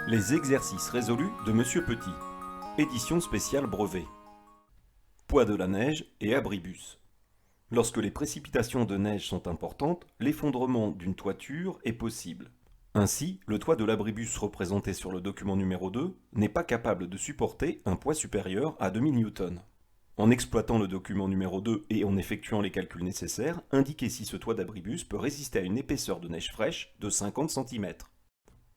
Les exercices résolus de Monsieur Petit. Édition spéciale brevet. Poids de la neige et abribus. Lorsque les précipitations de neige sont importantes, l'effondrement d'une toiture est possible. Ainsi, le toit de l'abribus représenté sur le document numéro 2 n'est pas capable de supporter un poids supérieur à 2000 N. En exploitant le document numéro 2 et en effectuant les calculs nécessaires, indiquez si ce toit d'abribus peut résister à une épaisseur de neige fraîche de 50 cm.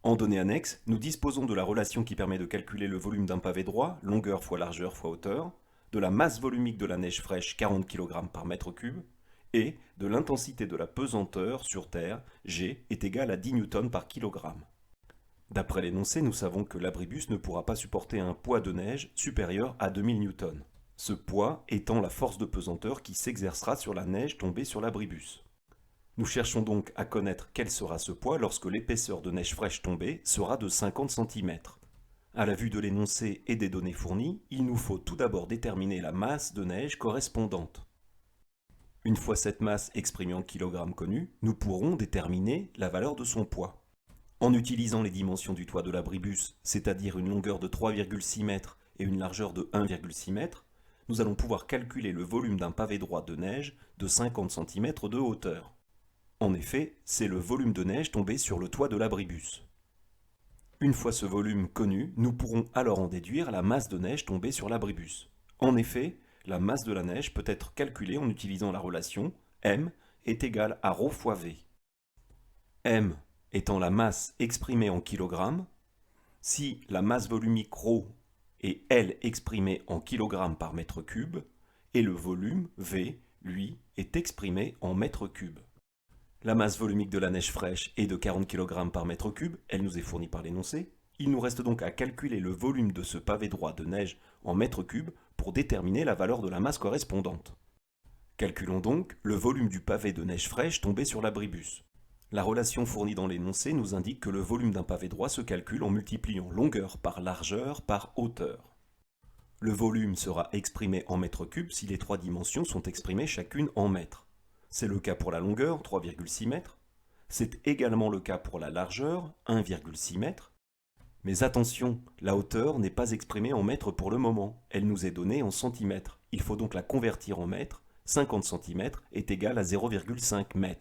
En données annexes, nous disposons de la relation qui permet de calculer le volume d'un pavé droit, longueur fois largeur fois hauteur, de la masse volumique de la neige fraîche 40 kg par mètre cube, et de l'intensité de la pesanteur sur Terre, G, est égale à 10 N par kilogramme. D'après l'énoncé, nous savons que l'abribus ne pourra pas supporter un poids de neige supérieur à 2000 N. Ce poids étant la force de pesanteur qui s'exercera sur la neige tombée sur l'abribus. Nous cherchons donc à connaître quel sera ce poids lorsque l'épaisseur de neige fraîche tombée sera de 50 cm. À la vue de l'énoncé et des données fournies, il nous faut tout d'abord déterminer la masse de neige correspondante. Une fois cette masse exprimée en kilogrammes connue, nous pourrons déterminer la valeur de son poids. En utilisant les dimensions du toit de l'abribus, c'est-à-dire une longueur de 3,6 m et une largeur de 1,6 m, nous allons pouvoir calculer le volume d'un pavé droit de neige de 50 cm de hauteur. En effet, c'est le volume de neige tombé sur le toit de l'abribus. Une fois ce volume connu, nous pourrons alors en déduire la masse de neige tombée sur l'abribus. En effet, la masse de la neige peut être calculée en utilisant la relation M est égale à ρ fois V. M étant la masse exprimée en kilogrammes, si la masse volumique ρ est L exprimée en kilogrammes par mètre cube, et le volume V, lui, est exprimé en mètres cubes. La masse volumique de la neige fraîche est de 40 kg par mètre cube, elle nous est fournie par l'énoncé. Il nous reste donc à calculer le volume de ce pavé droit de neige en mètres cubes pour déterminer la valeur de la masse correspondante. Calculons donc le volume du pavé de neige fraîche tombé sur l'abribus. La relation fournie dans l'énoncé nous indique que le volume d'un pavé droit se calcule en multipliant longueur par largeur par hauteur. Le volume sera exprimé en mètres cubes si les trois dimensions sont exprimées chacune en mètres. C'est le cas pour la longueur, 3,6 m. C'est également le cas pour la largeur, 1,6 m. Mais attention, la hauteur n'est pas exprimée en mètres pour le moment. Elle nous est donnée en centimètres. Il faut donc la convertir en mètres. 50 cm est égal à 0,5 m.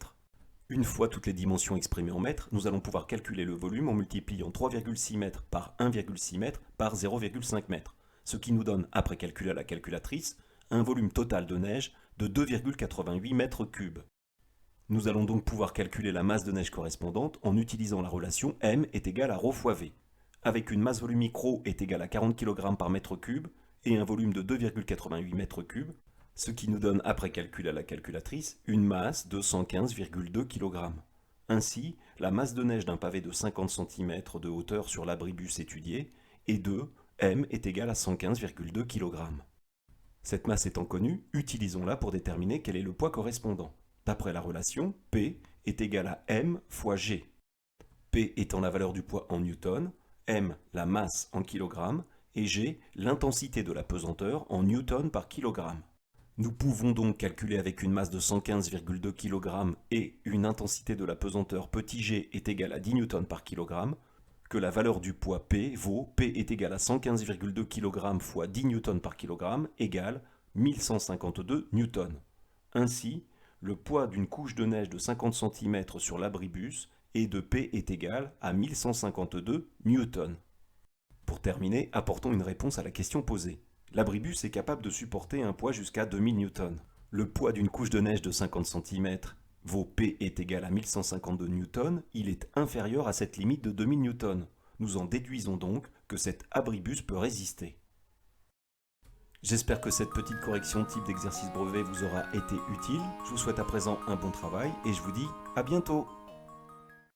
Une fois toutes les dimensions exprimées en mètres, nous allons pouvoir calculer le volume en multipliant 3,6 m par 1,6 m par 0,5 m. Ce qui nous donne, après calcul à la calculatrice, un volume total de neige de 2,88 m3. Nous allons donc pouvoir calculer la masse de neige correspondante en utilisant la relation M est égale à ρ fois V, avec une masse volumique ρ est égale à 40 kg par mètre cube et un volume de 2,88 m3, ce qui nous donne, après calcul à la calculatrice, une masse de 115,2 kg. Ainsi, la masse de neige d'un pavé de 50 cm de hauteur sur l'abribus étudié est de M est égale à 115,2 kg. Cette masse étant connue, utilisons-la pour déterminer quel est le poids correspondant. D'après la relation, P est égal à M fois G. P étant la valeur du poids en newton, M la masse en kilogrammes et G l'intensité de la pesanteur en newton par kilogramme. Nous pouvons donc calculer avec une masse de 115,2 kg et une intensité de la pesanteur petit g est égale à 10 N par kilogramme que la valeur du poids P vaut P est égal à 115,2 kg fois 10 N par kilogramme égale 1152 N. Ainsi, le poids d'une couche de neige de 50 cm sur l'abribus et de P est égal à 1152 N. Pour terminer, apportons une réponse à la question posée. L'abribus est capable de supporter un poids jusqu'à 2000 N. Le poids d'une couche de neige de 50 cm vaut P est égal à 1152 N, il est inférieur à cette limite de 2000 N. Nous en déduisons donc que cet abribus peut résister. J'espère que cette petite correction type d'exercice brevet vous aura été utile. Je vous souhaite à présent un bon travail et je vous dis à bientôt.